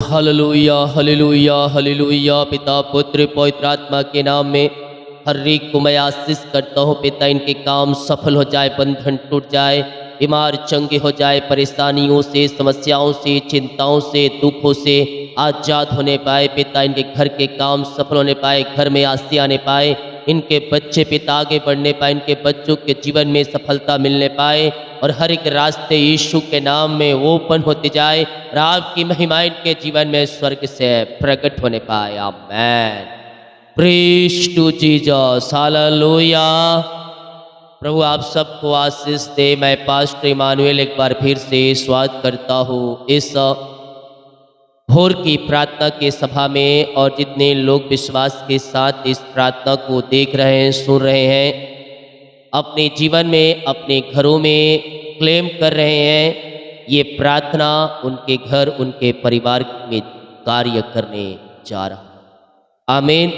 Hallelujah hallelujah hallelujah. पिता पुत्र पवित्र आत्मा के नाम में हर एक को मैं आशीष करता हूँ। पिता, इनके काम सफल हो जाए, बंधन टूट जाए, बीमार चंगे हो जाए, परेशानियों से, समस्याओं से, चिंताओं से, दुखों से आज़ाद होने पाए। पिता, इनके घर के काम सफल होने पाए, घर में आस्ती आने पाए, इनके बच्चे पिता आगे बढ़ने पाए, इनके बच्चों के जीवन में सफलता मिलने पाए और हर एक रास्ते यीशु के नाम में ओपन होते जाए और आपकी महिमा इनके जीवन में स्वर्ग से प्रकट होने पाए। Amen. Praise to Jesus, hallelujah. प्रभु आप सबको आशीष दे। मैं पास्टर इमानुएल एक बार फिर से स्वागत करता हूँ इस भोर की प्रार्थना के सभा में, और जितने लोग विश्वास के साथ इस प्रार्थना को देख रहे हैं, सुन रहे हैं, अपने जीवन में, अपने घरों में क्लेम कर रहे हैं, ये प्रार्थना उनके घर, उनके परिवार में कार्य करने जा रहा है। आमीन।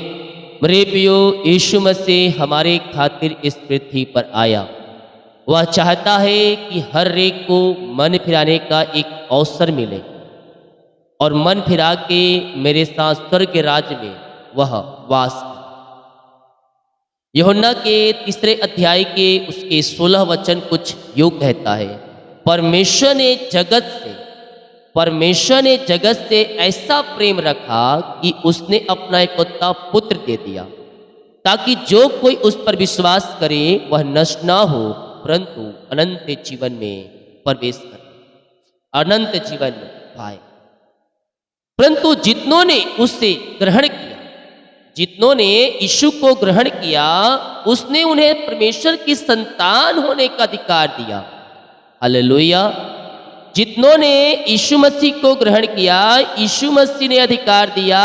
मेरे प्रियो, यीशु मसीह हमारे खातिर इस पृथ्वी पर आया। वह चाहता है कि हर एक को मन फिराने का एक अवसर मिले और मन फिरा के मेरे साथ स्वर्ग के राज्य में वह वास करे। यूहन्ना के 3 अध्याय के उसके 16 वचन कुछ यूं कहता है, परमेश्वर ने जगत से ऐसा प्रेम रखा कि उसने अपना एकलौता पुत्र दे दिया, ताकि जो कोई उस पर विश्वास करे वह नष्ट ना हो, परंतु अनंत जीवन में प्रवेश करे, अनंत जीवन में पाए। परंतु जितनों ने उससे ग्रहण किया, जितनों ने यीशु को ग्रहण किया, उसने उन्हें परमेश्वर की संतान होने का अधिकार दिया। हालेलुया। जितनों ने यीशु मसीह को ग्रहण किया, यीशु मसीह ने अधिकार दिया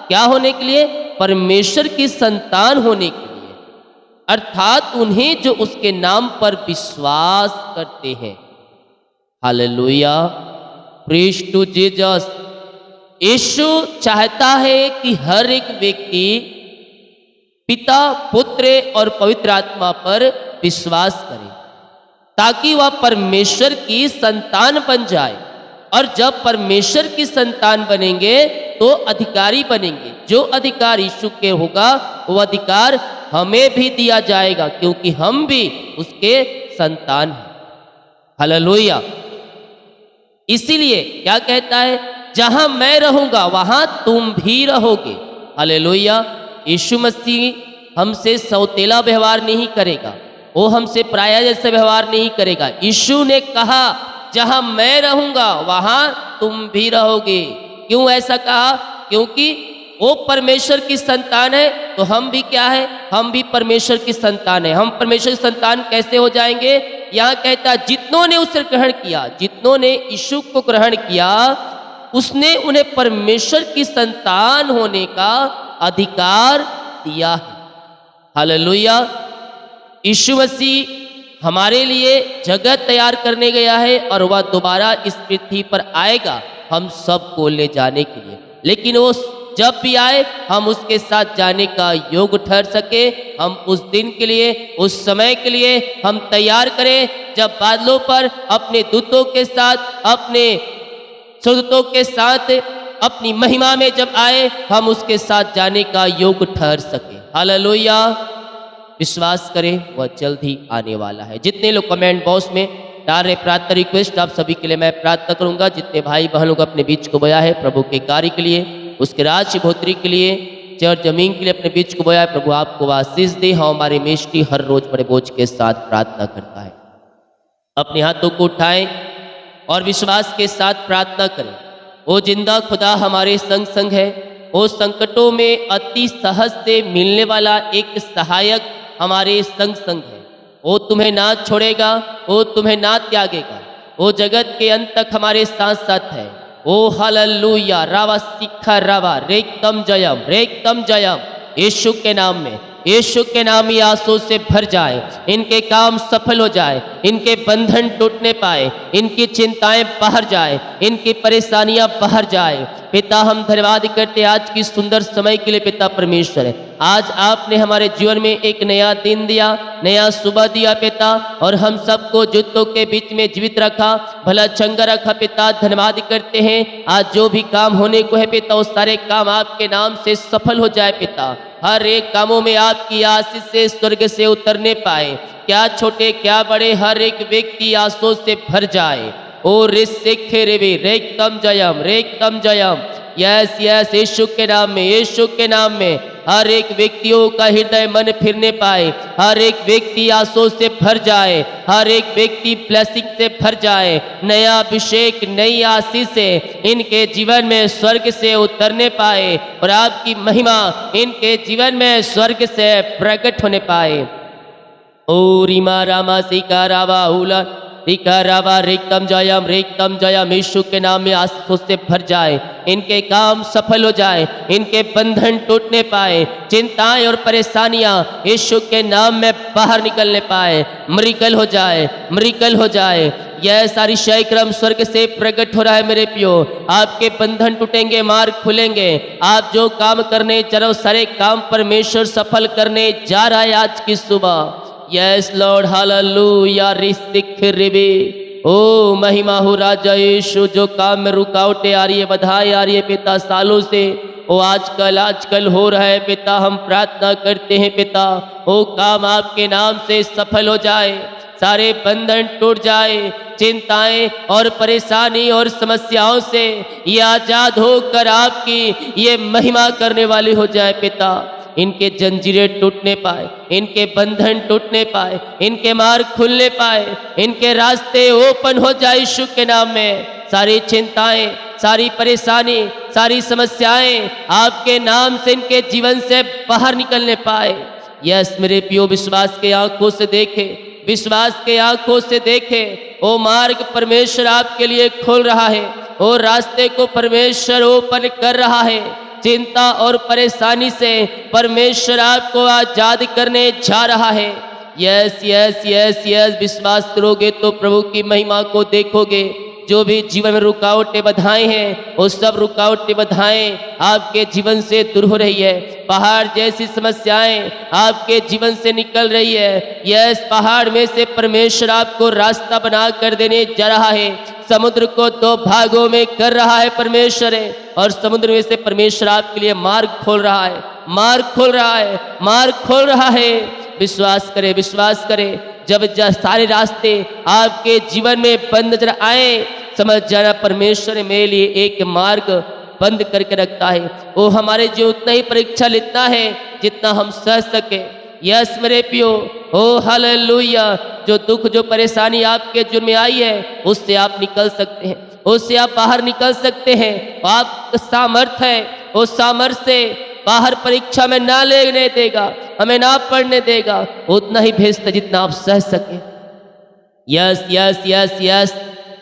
क्या होने के लिए? परमेश्वर की संतान होने के लिए, अर्थात उन्हें जो उसके नाम पर विश्वास करते हैं। हालेलुया। Praise to Jesus. यीशु चाहता है कि हर एक व्यक्ति पिता, पुत्र और पवित्र आत्मा पर विश्वास करे, ताकि वह परमेश्वर की संतान बन जाए। और जब परमेश्वर की संतान बनेंगे तो अधिकारी बनेंगे। जो अधिकार यीशु के होगा वो अधिकार हमें भी दिया जाएगा, क्योंकि हम भी उसके संतान हैं। हालेलुया। इसीलिए क्या कहता है? जहां मैं रहूंगा वहां तुम भी रहोगे। हालेलुया। यीशु मसीह हमसे सौतेला व्यवहार नहीं करेगा, वो हमसे पराया जैसे व्यवहार नहीं करेगा। यीशु ने कहा जहां मैं रहूंगा वहां तुम भी रहोगे। क्यों ऐसा कहा? क्योंकि वो परमेश्वर की संतान है, तो हम भी क्या है? हम भी परमेश्वर की संतान है। हम परमेश्वर की संतान कैसे हो जाएंगे? यहाँ कहता जितनों ने उसे ग्रहण किया, जितनों ने यीशु को ग्रहण किया, उसने उन्हें परमेश्वर की संतान होने का अधिकार दिया है। हालेलुया। यीशु मसीह हमारे लिए जगह तैयार करने गया है और वह दोबारा इस पृथ्वी पर आएगा हम सबको ले जाने के लिए। लेकिन वो जब भी आए हम उसके साथ जाने का योग ठहर सके। हम उस दिन के लिए, उस समय के लिए हम तैयार करें, जब बादलों पर अपने दूतों के साथ, अपने स्वर्गदूतों के साथ अपनी महिमा में जब आए, हम उसके साथ जाने का योग ठहर सके। हालेलुया। विश्वास करें, वह जल्द ही आने वाला है। जितने लोग कमेंट बॉक्स में डाल रहे प्रार्थना रिक्वेस्ट, आप सभी के लिए मैं प्रार्थना करूंगा। जितने भाई बहन लोग अपने बीच को बोया है प्रभु के कार्य के लिए, उसके राज्य भोत्री के लिए, चर जमीन के लिए अपने बीच को बोया है, प्रभु आपको आशीष दे। हाँ, हमारे मेष्टी हर रोज बड़े बोझ के साथ प्रार्थना करता है। अपने हाथों को उठाएं और विश्वास के साथ प्रार्थना करें। वो जिंदा खुदा हमारे संग संग है। वो संकटों में अति सहज से मिलने वाला एक सहायक हमारे संग संग है। वो तुम्हें ना छोड़ेगा, वो तुम्हें ना त्यागेगा। वो जगत के अंत तक हमारे साथ साथ है। ओ हालेलुया। रावा सिखा रावा रेकतम जयम, रेकतम जयम। यीशु के नाम में यीशु के नाम ये आंसू से भर जाए, इनके काम सफल हो जाए, इनके बंधन टूटने पाए, इनकी चिंताएं बाहर जाए, इनकी परेशानियां बाहर जाए। पिता हम धन्यवाद करते हैं आज की सुंदर समय के लिए पिता परमेश्वर। आज आपने हमारे जीवन में एक नया दिन दिया, नया सुबह दिया पिता, और हम सबको जूतों के बीच में जीवित रखा, भला चंगा रखा पिता। धन्यवाद करते हैं आज जो भी काम होने को है पिता, वो सारे काम आपके नाम से सफल हो जाए पिता। हर एक कामों में आपकी आशीष से स्वर्ग से उतरने पाए, क्या छोटे क्या बड़े, हर एक व्यक्ति आंसू से भर जाए। ओ रिसिखे रेवे रेकतम जयम रेकतम जयम। यस यस, यीशु के नाम में, यीशु के नाम में हर एक व्यक्तियों का हृदय मन फिरने पाए, हर एक व्यक्ति आंसू से भर जाए, हर एक व्यक्ति ब्लेसिंग से भर जाए। नया अभिषेक, नई आशीष से इनके जीवन में स्वर्ग से उतरने पाए, और आपकी महिमा इनके जीवन में स्वर्ग से प्रकट होने पाए। ओ रीमा रामा सिका रावा उला रिका रावा रेकतम जयम। यीशु के नाम में आंसू से भर जाए, इनके काम सफल हो जाए, इनके बंधन टूटने पाए, चिंताएं और परेशानियां यीशु के नाम में बाहर निकलने पाए, मिरेकल हो जाए, मिरेकल हो जाए। यह सारी शय क्रम स्वर्ग से प्रकट हो रहा है मेरे प्रियो। आपके बंधन टूटेंगे, मार्ग खुलेंगे। आप जो काम करने चलो, सारे काम परमेश्वर सफल करने जा रहा है आज की सुबह। यस लॉर्ड, हालेलुया रिसिख रिबे। ओ महिमा हो राजा यीशु। जो काम में रुकावटें आ रही है, बधाई आ रही है पिता सालों से, वो आजकल हो रहा है पिता। हम प्रार्थना करते हैं पिता, वो काम आपके नाम से सफल हो जाए, सारे बंधन टूट जाए, चिंताएं और परेशानी और समस्याओं से ये आजाद होकर आपकी ये महिमा करने वाले हो जाए पिता। इनके जंजीरें टूटने पाए, इनके बंधन टूटने पाए, इनके मार्ग खुलने पाए, इनके रास्ते ओपन हो जाए यीशु के नाम में। सारी चिंताएं, सारी परेशानी, सारी समस्याएं आपके नाम से इनके जीवन से बाहर निकलने पाए। यस मेरे प्रियो, विश्वास के आंखों से देखे, विश्वास के आंखों से देखे, वो मार्ग परमेश्वर आपके लिए खोल रहा है, वो रास्ते को परमेश्वर ओपन कर रहा है। चिंता और परेशानी से परमेश्वर आपको आजाद करने जा रहा है। यस यस यस यस, विश्वास करोगे तो प्रभु की महिमा को देखोगे। जो भी जीवन में रुकावटें बाधाएं हैं, वो सब रुकावटें बाधाएं आपके जीवन से दूर हो रही है। पहाड़ जैसी समस्याएं आपके जीवन से निकल रही है। यस, पहाड़ में से परमेश्वर आपको रास्ता बना कर देने जा रहा है। समुद्र को दो भागों में कर रहा है परमेश्वर है, और समुद्र में से परमेश्वर आपके लिए मार्ग खोल रहा है, मार्ग खोल रहा है, मार्ग खोल रहा है। विश्वास करें, विश्वास करें। जब सारे रास्ते आपके जीवन में बंद नजर आए, समझ जाना परमेश्वर मेरे लिए एक मार्ग बंद करके रखता है। वो हमारे जो उतना ही परीक्षा लेता है जितना हम सह सके। यस मेरे पियो, ओ हालेलुया। जो दुख, जो परेशानी आपके जीवन में आई है, उससे आप निकल सकते हैं, उससे आप बाहर निकल सकते हैं। आपका सामर्थ्य है, उस सामर्थ्य से बाहर परीक्षा में ना लेने देगा, हमें ना पढ़ने देगा। उतना ही भेजता जितना आप सह सके। यस यस यस यस,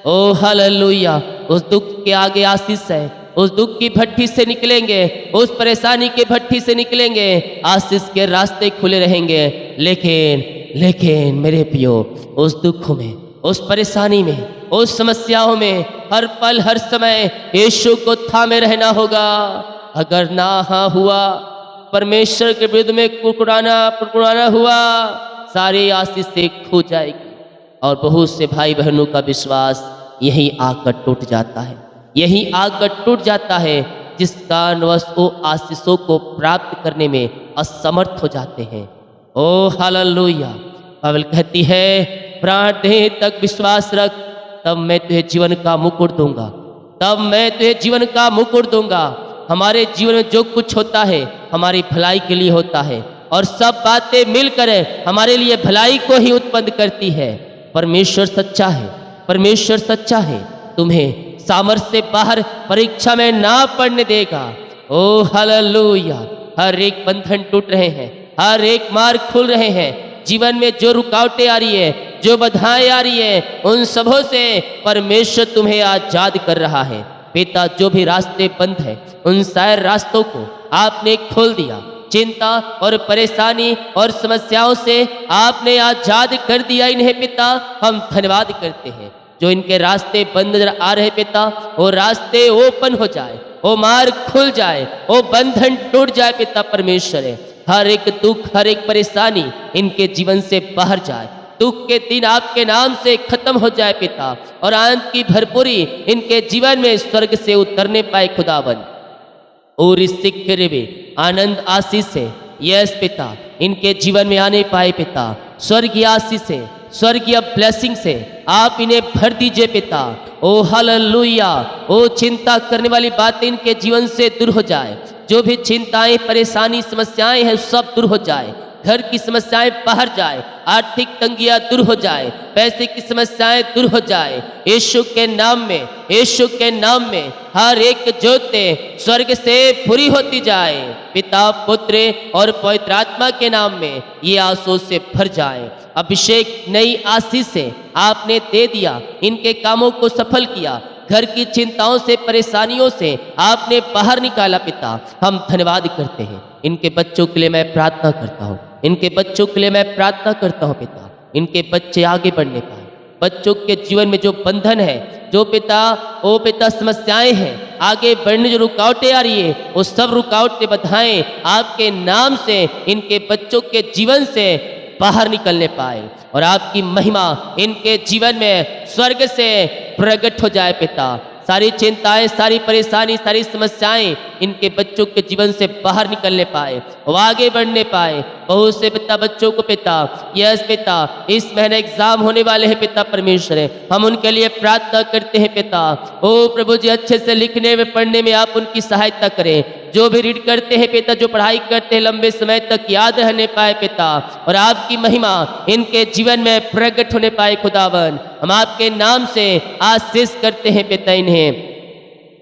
ओ हालेलुया। उस दुख के आगे आशीष है, उस दुख की भट्ठी से निकलेंगे, उस परेशानी के भट्ठी से निकलेंगे, आशीष के रास्ते खुले रहेंगे। लेकिन मेरे पियो, उस दुख में, उस परेशानी में, उस समस्याओं में हर पल हर समय यीशु को थामे रहना होगा। अगर ना हाँ हुआ, परमेश्वर के विरुद्ध में कुड़कुड़ाना हुआ, सारी आशीष से खो जाएगी। और बहुत से भाई बहनों का विश्वास यही आकर टूट जाता है, यही आकर टूट जाता है, जिस कारणवश वो आशीषों को प्राप्त करने में असमर्थ हो जाते हैं। ओ हालेलुया। बाइबल कहती है, प्राण देह तक विश्वास रख, तब मैं तुझे जीवन का मुकुट दूंगा, तब मैं तुझे जीवन का मुकुट दूंगा। हमारे जीवन में जो कुछ होता है हमारी भलाई के लिए होता है, और सब बातें मिलकर हमारे लिए भलाई को ही उत्पन्न करती है। परमेश्वर सच्चा है, परमेश्वर सच्चा है। तुम्हें सामर्थ्य से बाहर परीक्षा में ना पड़ने देगा। ओ हालेलुया। हर एक बंधन टूट रहे हैं, हर एक मार्ग खुल रहे हैं। जीवन में जो रुकावटें आ रही है, जो बाधाएं आ रही है, उन सबों से परमेश्वर तुम्हें आजाद कर रहा है। पिता, जो भी रास्ते बंद है, उन सारे रास्तों को आपने खोल दिया, चिंता और परेशानी और समस्याओं से आपने आजाद कर दिया इन्हें पिता। हम धन्यवाद करते हैं। जो इनके रास्ते बंद नजर आ रहे पिता, वो रास्ते ओपन हो जाए, वो मार्ग खुल जाए, वो बंधन टूट जाए पिता परमेश्वर है। हर एक दुख, हर एक परेशानी इनके जीवन से बाहर जाए। दुख के दिन आपके नाम से खत्म हो जाए पिता, और आनंद की भरपूरी इनके जीवन में स्वर्ग से उतरने पाए खुदावन। और इस सिक्के में आनंद आशीष से, यस पिता, इनके जीवन में आने पाए पिता। स्वर्गीय आशीष से, स्वर्गीय ब्लेसिंग से आप इन्हें भर दीजिए पिता। ओ हालेलुया। ओ चिंता करने वाली बातें इनके जीवन से दूर हो जाए। जो भी चिंताएं, परेशानी, समस्याएं हैं सब दूर हो जाए। घर की समस्याएं बाहर जाए, आर्थिक तंगियां दूर हो जाए, पैसे की समस्याएं दूर हो जाए। यीशु के नाम में, यीशु के नाम में हर एक ज्योति स्वर्ग से पूरी होती जाए। पिता, पुत्र और पवित्र आत्मा के नाम में ये आंसू से भर जाए। अभिषेक नई आशीष से आपने दे दिया, इनके कामों को सफल किया। घर की चिंताओं से, परेशानियों से आपने बाहर निकाला पिता। हम धन्यवाद करते हैं। इनके बच्चों के लिए मैं प्रार्थना करता हूँ, इनके बच्चों के लिए मैं प्रार्थना करता हूँ पिता। इनके बच्चे आगे बढ़ने पाए। बच्चों के जीवन में जो बंधन है, जो पिता, ओ पिता समस्याएं हैं, आगे बढ़ने जो रुकावटें आ रही है, वो सब रुकावटें बधाएं आपके नाम से इनके बच्चों के जीवन से बाहर निकलने पाए, और आपकी महिमा इनके जीवन में स्वर्ग से प्रकट हो जाए पिता। सारी चिंताएं, सारी परेशानी, सारी समस्याएं इनके बच्चों के जीवन से बाहर निकलने पाए, वो आगे बढ़ने पाए। बहुत से पिता बच्चों को पिता, यस पिता, इस महीने एग्जाम होने वाले हैं पिता परमेश्वर है, हम उनके लिए प्रार्थना करते हैं पिता। ओ प्रभु जी, अच्छे से लिखने में, पढ़ने में आप उनकी सहायता करें। जो भी रीड करते हैं पिता, जो पढ़ाई करते हैं, लंबे समय तक याद रहने पाए पिता, और आपकी महिमा इनके जीवन में प्रकट होने पाए खुदावन। हम आपके नाम से आशीष करते हैं पिता। इन्हें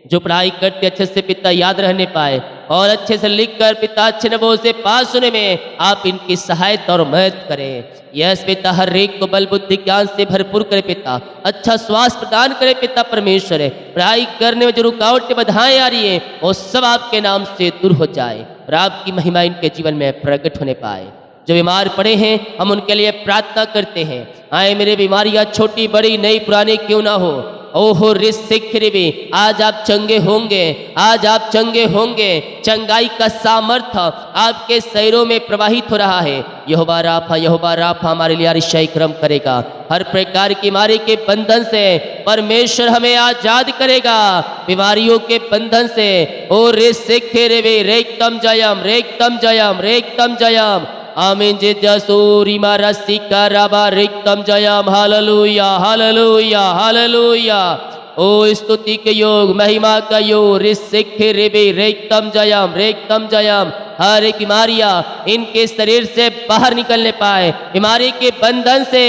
जो पढ़ाई करते अच्छे से पिता याद रहने पाए, और अच्छे से लिख कर पिता अच्छे नंबरों से पास होने में आप इनकी सहायता और मदद करें। यस पिता, हर एक को बल बुद्धि ज्ञान से भरपूर करे पिता। अच्छा स्वास्थ्य प्रदान करे पिता परमेश्वर है। पढ़ाई करने में जो रुकावटें बाधाएं आ रही है, वो सब आपके नाम से दूर हो जाए, और आपकी महिमा इनके जीवन में प्रकट होने पाए। जो बीमार पड़े हैं, हम उनके लिए प्रार्थना करते हैं। आए मेरे बीमारियां छोटी बड़ी नई पुरानी क्यों ना हो, ओहो रिसिक्रिबी, आज आप चंगे होंगे, आज आप चंगे होंगे। चंगाई का सामर्थ्य आपके शरीरों में प्रवाहित हो रहा है। यहोवा राफा, यहोवा राफा हमारे लिए अरिशाई क्रम करेगा। हर प्रकार की बीमारी के बंधन से परमेश्वर हमें आजाद करेगा, बीमारियों के बंधन से। ओ रिसिक्रिबी, रेक्तम जयम, रेक्तम जयम, रेक्तम जयम। आमीन। जे जसूरी मारा सिक्का राबा रिक्तम जयम। Hallelujah, hallelujah, hallelujah. ओ स्तुति के योग, महिमा का योग, रिसिक्खे रेबे, रेक्तम जयम, रेक्तम जयम। हर एक बीमारियां इनके शरीर से बाहर निकलने पाए, बीमारी के बंधन से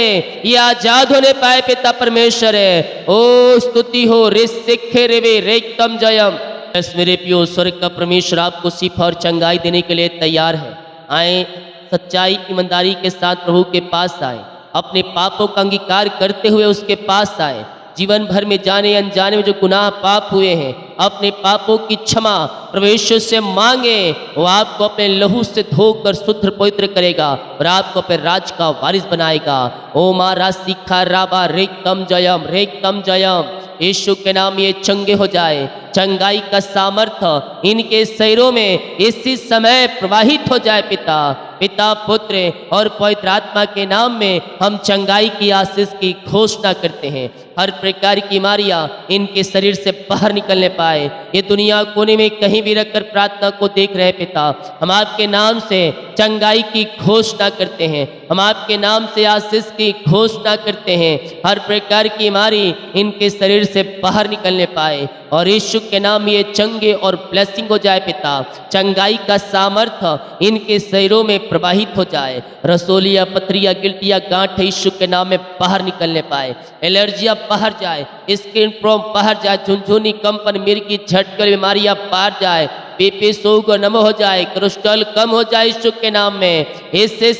ये आजाद होने पाए पिता परमेश्वर है। ओ स्तुति हो, रिसिक्खे रेबे, रेक्तम जयम। बस मेरे प्रियो, स्वर्ग का परमेश्वर आपको शिफा और चंगाई देने के लिए तैयार है। आए सच्चाई, ईमानदारी के साथ प्रभु के पास आए, अपने पापों का अंगीकार करते हुए उसके पास आए। जीवन भर में जाने अनजाने में जो गुनाह पाप हुए हैं, अपने पापों की क्षमा परमेश्वर से मांगे। वो आपको अपने लहू से धोकर शुद्ध पवित्र करेगा, और आपको अपने राज का वारिस बनाएगा। ओ मारा सिखा राबा रेक्तम जयम, रेक्तम जयम। यीशु के नाम ये चंगे हो जाए। चंगाई का सामर्थ्य इनके शरीरों में इसी समय प्रवाहित हो जाए पिता। पिता, पुत्र और पवित्र आत्मा के नाम में हम चंगाई की आशीष की घोषणा करते हैं। हर प्रकार की बीमारियां इनके शरीर से बाहर निकलने पाए। ये दुनिया कोने में कहीं भी रखकर प्रार्थना को देख रहे पिता, हम आपके नाम से चंगाई की घोषणा करते हैं, हम आपके नाम से आशीष की घोषणा करते हैं। हर प्रकार की बीमारी इनके शरीर से बाहर निकलने पाए, और यीशु के नाम ये चंगे और ब्लेसिंग हो जाए पिता। चंगाई का सामर्थ्य इनके शरीरों में प्रवाहित हो जाए। रसोलिया, पथरिया, गिल्टिया, गांठ यीशु के नाम में बाहर निकलने पाए। एलर्जियां बाहर जाए, स्किन प्रॉब्लम बाहर जाए, झुनझुनी, कंपन, मिर्गी, झटकल बीमारियां बाहर जाए। बीपी, शुगर नम हो जाए, कोलेस्ट्रॉल कम हो जाए यीशु के नाम में। इससे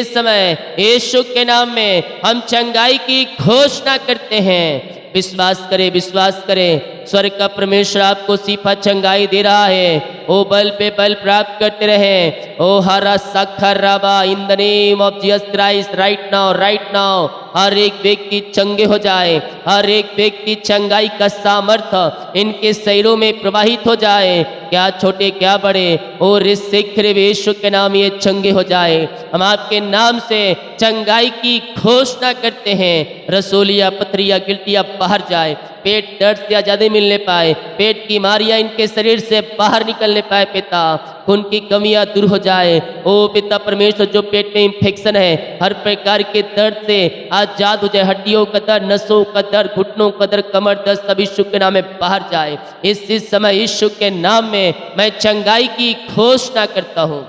समय यीशु के नाम में हम चंगाई की घोषणा करते हैं। विश्वास करें, विश्वास करें, स्वर्ग का परमेश्वर आपको शिफा चंगाई दे रहा है। ओ बल पे बल प्राप्त करते रहें। ओ हरा सखर रबा in the name of Jesus Christ right now हर एक व्यक्ति चंगे हो जाए, हर एक व्यक्ति चंगाई का सामर्थ्य इनके शरीरों में प्रवाहित हो जाए, क्या छोटे क्या बड़े। और इस शिखर यीशु के नाम ये चंगे हो जाए। हम आपके नाम से चंगाई की घोषणा करते हैं। रसोलिया पथरिया गिल्टिया बाहर जाए, पेट दर्द से आज़ादी मिलने पाए, पेट की बीमारियां इनके शरीर से बाहर निकलने पाए पिता, खून की कमियां दूर हो जाए। ओ पिता परमेश्वर, जो पेट में इंफेक्शन है हर प्रकार के दर्द से आजाद हो जाए, हड्डियों का दर्द, नसों का दर्द, घुटनों का दर्द, कमर दर्द सब यीशु के नाम में बाहर जाए। इस समय यीशु के नाम में मैं चंगाई की घोषणा करता हूँ।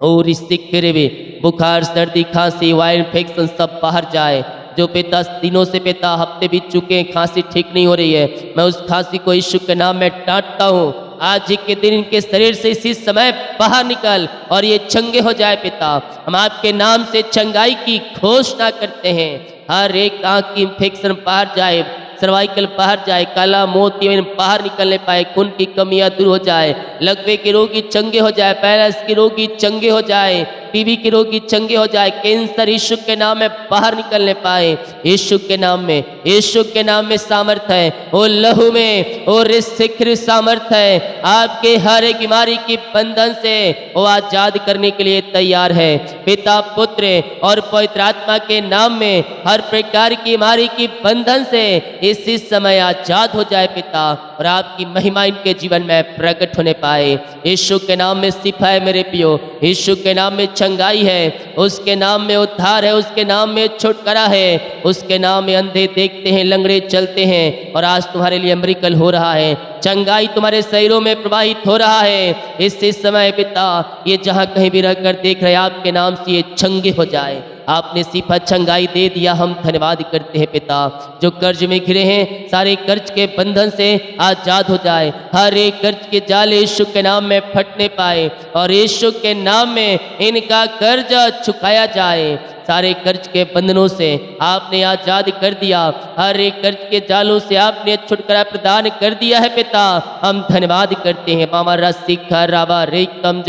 और इस सिक्के में बुखार सर्दी खांसी वायरल इन्फेक्शन सब बाहर जाए। जो पिता दिनों से पिता हफ्ते बीत चुके हैं, खांसी ठीक नहीं हो रही है, मैं उस खांसी को यीशु के नाम में डांटता हूँ। आज ही के दिन इनके शरीर से इसी समय बाहर निकल और ये चंगे हो जाए पिता। हम आपके नाम से चंगाई की घोषणा करते हैं। हर एक आंख की इंफेक्शन बाहर जाए, सर्वाइकल बाहर जाए, काला मोतियाबिंद बाहर निकलने पाए, खून की कमियां दूर हो जाए, लकवे के रोगी चंगे हो जाए, पैरालिसिस के रोगी चंगे हो जाए, टीबी के रोगी चंगे हो जाए, कैंसर यीशु के नाम में बाहर निकलने पाए। यीशु के नाम में, यीशु के नाम में सामर्थ्य है। ओ लहू में और इस शिखर सामर्थ्य है, आपके हर एक बीमारी की बंधन से वो आजाद करने के लिए तैयार है। पिता पुत्र और पवित्र आत्मा के नाम में हर प्रकार की बीमारी की बंधन से इसी समय आजाद हो जाए पिता, और आपकी महिमा इनके जीवन में प्रकट होने पाए। यीशु के नाम में शिफा है मेरे पियो, यीशु के नाम में चंगाई है, उसके नाम में उद्धार है, उसके नाम में छुटकारा है, उसके नाम में अंधे देखते हैं, लंगड़े चलते हैं। और आज तुम्हारे लिए मिरेकल हो रहा है, चंगाई तुम्हारे शरीरों में प्रवाहित हो रहा है। इस समय पिता ये जहाँ कहीं भी रहकर देख रहे आपके नाम से ये चंगे हो जाए। आपने सिफा चंगाई दे दिया, हम धन्यवाद करते हैं पिता। जो कर्ज में घिरे हैं सारे कर्ज के बंधन से आजाद हो जाए, हर एक कर्ज के जाले यीशु के नाम में फटने पाए, और यीशु के नाम में इनका कर्ज चुकाया जाए। सारे कर्ज के बंधनों से आपने आजाद कर दिया, हर एक कर्ज के जालों से आपने छुटकारा प्रदान कर दिया है पिता। हम धन्यवाद करते हैं। मामा रस्सी खराबा रेकतम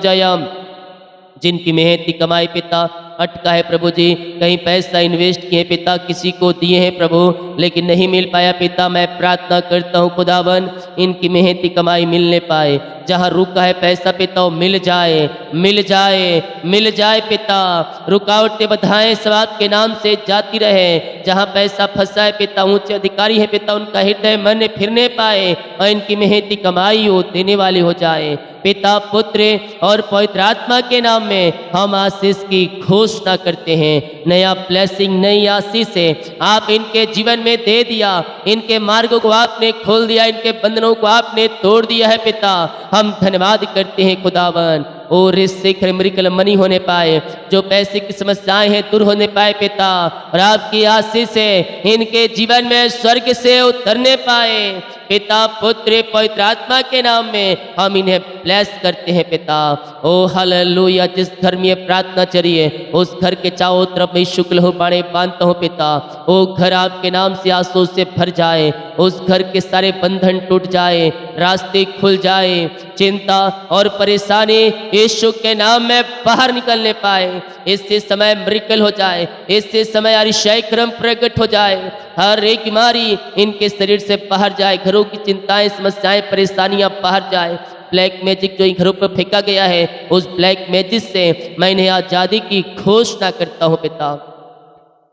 जयम जिनकी मेहनत की कमाई पिता अटका है प्रभु जी, कहीं पैसा इन्वेस्ट किए पिता, किसी को दिए हैं प्रभु लेकिन नहीं मिल पाया पिता, मैं प्रार्थना करता हूँ खुदावन इनकी मेहनत की कमाई मिलने पाए। जहाँ रुका है पैसा पिता वो मिल जाए पिता। रुकावटें बाधाएं सब आपके नाम से जाती रहे। जहाँ पैसा फंसा है पिता, ऊंचे अधिकारी है पिता, उनका हृदय मन फिरने पाए और इनकी मेहनत की कमाई हो देने वाली हो जाए पिता पुत्र और पवित्र आत्मा के नाम में हम आशीष की घोषणा करते हैं। नया ब्लेसिंग, नई आशीष से आप इनके जीवन में दे दिया, इनके मार्गों को आपने खोल दिया, इनके बंधनों को आपने तोड़ दिया है पिता। हम धन्यवाद करते हैं खुदावन। और इस शिखर मिरेकल मनी होने पाए, जो पैसे की समस्याएं हैं दूर होने पाए पिता, और आपकी आशीष से इनके जीवन में स्वर्ग से उतरने पाए पिता पुत्र पवित्र आत्मा के नाम में हम इन्हें ब्लेस करते हैं पिता। ओ हालेलुया। जिस घर में ये प्रार्थना चलिए उस घर के चारों तरफ मैं शुक्ल हो बाणे बांधता हूँ पिता। वो घर आपके नाम से आंसू से भर जाए, उस घर के सारे बंधन टूट जाए, रास्ते खुल जाए, चिंता और परेशानी यीशु के नाम में बाहर निकलने पाए। इससे समय मिरेकल हो जाए, इससे समय अतिशय क्रम प्रकट हो जाए, हर एक बीमारी इनके शरीर से बाहर जाए, घरों की चिंताएं समस्याएं परेशानियां बाहर जाए। ब्लैक मैजिक जो इन घरों पर फेंका गया है उस ब्लैक मैजिक से मैं इन्हें आज़ादी की घोषणा करता हूँ पिता।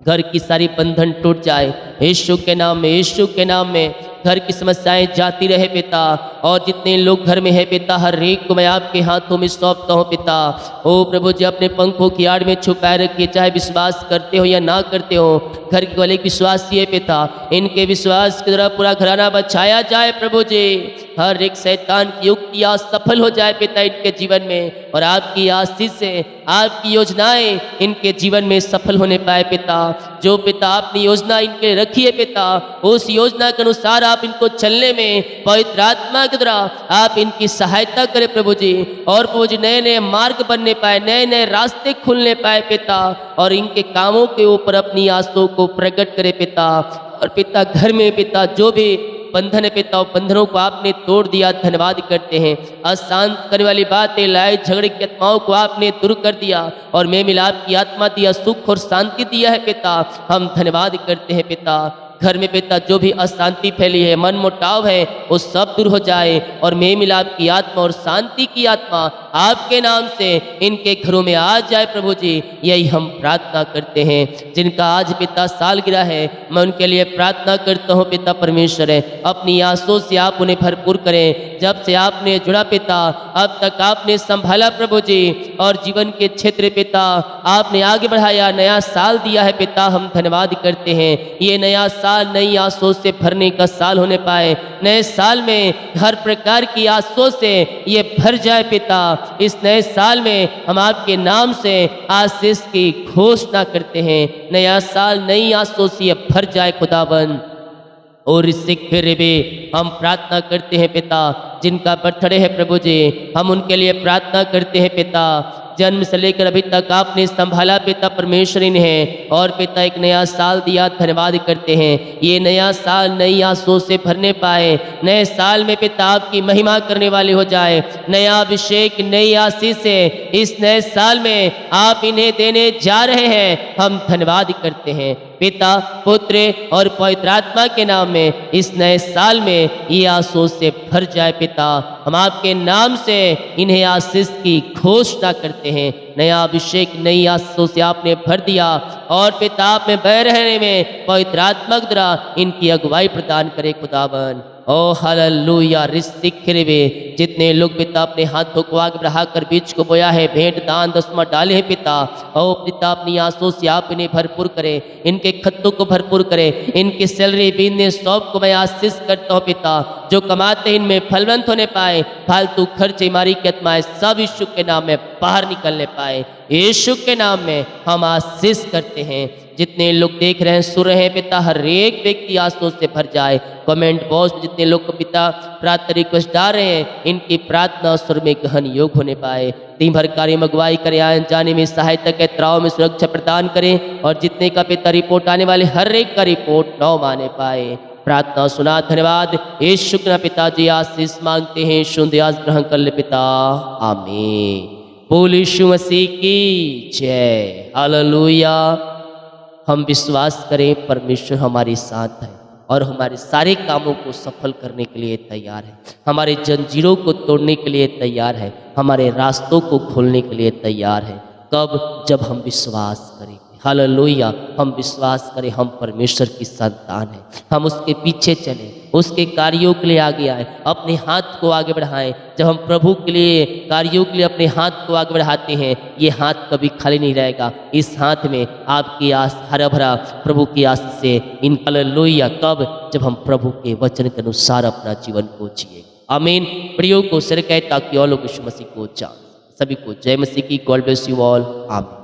घर की सारी बंधन टूट जाए यीशु के नाम में, यीशु के नाम में घर की समस्याएं जाती रहे पिता। और जितने लोग घर में है पिता हर एक को मैं आपके हाथों में सौंपता हूँ पिता। ओ प्रभु जी अपने पंखों की आड़ में छुपाए रखिए, चाहे विश्वास करते हो या ना करते हो। घर के वाले विश्वासी है पिता, इनके विश्वास की तरह पूरा घराना बचाया जाए प्रभु जी। हर एक शैतान की युक्तियाँ सफल हो जाए पिता इनके जीवन में, और आपकी आशीष से आपकी योजनाएं इनके जीवन में सफल होने पाए पिता। जो पिता आपने योजना इनके रखी है पिता, उस योजना के अनुसार आप इनको चलने में पवित्र आत्मा के द्वारा आप इनकी सहायता करें प्रभु जी। और प्रभु जी नए नए मार्ग बनने पाए, नए नए रास्ते खुलने पाए पिता, और इनके कामों के ऊपर अपनी आंसू को प्रकट करे पिता। और पिता घर में पिता जो भी बंधन है पिता, बंधनों को आपने तोड़ दिया, धन्यवाद करते हैं। अशांत करने वाली बातें, लड़ाई झगड़े की आत्माओं को आपने दूर कर दिया और मेल मिलाप की आत्मा दिया, सुख और शांति दिया है पिता। हम धन्यवाद करते हैं पिता। घर में पिता जो भी अशांति फैली है, मन मुटाव है, वो सब दूर हो जाए और मेल मिलाप की आत्मा और शांति की आत्मा आपके नाम से इनके घरों में आ जाए प्रभु जी। यही हम प्रार्थना करते हैं। जिनका आज पिता सालगिरह है, मैं उनके लिए प्रार्थना करता हूँ पिता परमेश्वर है, अपनी आंसू से आप उन्हें भरपूर करें। जब से आपने जुड़ा पिता, अब तक आपने संभाला प्रभु जी, और जीवन के क्षेत्र पिता आपने आगे बढ़ाया, नया साल दिया है पिता। हम धन्यवाद करते हैं। ये नया साल नई आशों से भरने का साल होने पाए। नए साल में हर प्रकार की आशों से ये भर जाए पिता। इस नए साल में हम आपके नाम से आशीष की घोषणा करते हैं। नया साल नई आशों से ये भर जाए खुदाबंद। और इससे फिर भी हम प्रार्थना करते हैं पिता, जिनका बर्थडे है प्रभु जी, हम उनके लिए प्रार्थना करते हैं पिता। जन्म से लेकर अभी तक आपने संभाला पिता परमेश्वर इन्हें, और पिता एक नया साल दिया, धन्यवाद करते हैं। ये नया साल नई आशों से भरने पाए। नए साल में पिता आपकी महिमा करने वाले हो जाए। नया अभिषेक, नई आशीष से इस नए साल में आप इन्हें देने जा रहे हैं। हम धन्यवाद करते हैं पिता, पुत्र और पवित्र आत्मा के नाम में। इस नए साल में ये आशीष से भर जाए पिता। हम आपके नाम से इन्हें आशीष की घोषणा करते हैं। नया अभिषेक नई आशीषों से आपने भर दिया, और पिता आप में बह रहने में पवित्र आत्मा द्वारा इनकी अगुवाई प्रदान करे खुदावन। ओ हालेलुया। रिस्तिखिरवे, जितने लोग पिता अपने हाथों को आगे बढ़ाकर बीज को बोया है, भेंट दान दसमा डाले हैं पिता, ओ पिता अपनी आंसू से आप इन्हें भरपूर करें, इनके खत्तों को भरपूर करें, इनकी सैलरी बिजनेस सब को मैं आशीष करता हूँ पिता। जो कमाते इनमें फलवंत होने पाए, फालतू खर्च बीमारी की आत्माएं सब यीशु के नाम में बाहर निकलने पाए। यीशु के नाम में हम आशीष करते हैं। जितने लोग देख रहे हैं, सुन रहे हैं पिता, हर एक व्यक्ति आंसू से भर जाए। कमेंट बॉक्स में जितने लोग को पिता प्रार्थना रिक्वेस्ट डाल रहे हैं, इनकी प्रार्थना स्वर में गहन योग होने पाए। दिन भर कार्य में अगुवाई करें, आने जाने में सहायता के त्राव में सुरक्षा प्रदान करें, और जितने का पिता रिपोर्ट आने वाले हर एक का रिपोर्ट नौ माने पाए। प्रार्थना सुना, धन्यवाद। यीशु के नाम पिताजी आशीष मांगते हैं, शुद्ध ग्रहण कर ले पिता, आमीन। बोल यीशु मसीह की जय। हालेलुया। हम विश्वास करें परमेश्वर हमारे साथ है और हमारे सारे कामों को सफल करने के लिए तैयार है, हमारे जंजीरों को तोड़ने के लिए तैयार है, हमारे रास्तों को खोलने के लिए तैयार है। कब? जब हम विश्वास करेंगे। हालेलुया। हम विश्वास करें हम परमेश्वर की संतान हैं, हम उसके पीछे चलें, उसके कार्यों के लिए आगे आए, अपने हाथ को आगे बढ़ाएं। जब हम प्रभु के लिए कार्यों के लिए अपने हाथ को आगे बढ़ाते हैं, ये हाथ कभी खाली नहीं रहेगा। इस हाथ में आपकी आस हरा भरा प्रभु की आस से इन हालेलुया। कब? जब हम प्रभु के वचन के अनुसार अपना जीवन को जिए। आमीन। प्रियो को सिर कहे ताकि और लोग यीशु मसीह को जान। सभी को जय मसीह की। God bless you all. आमीन।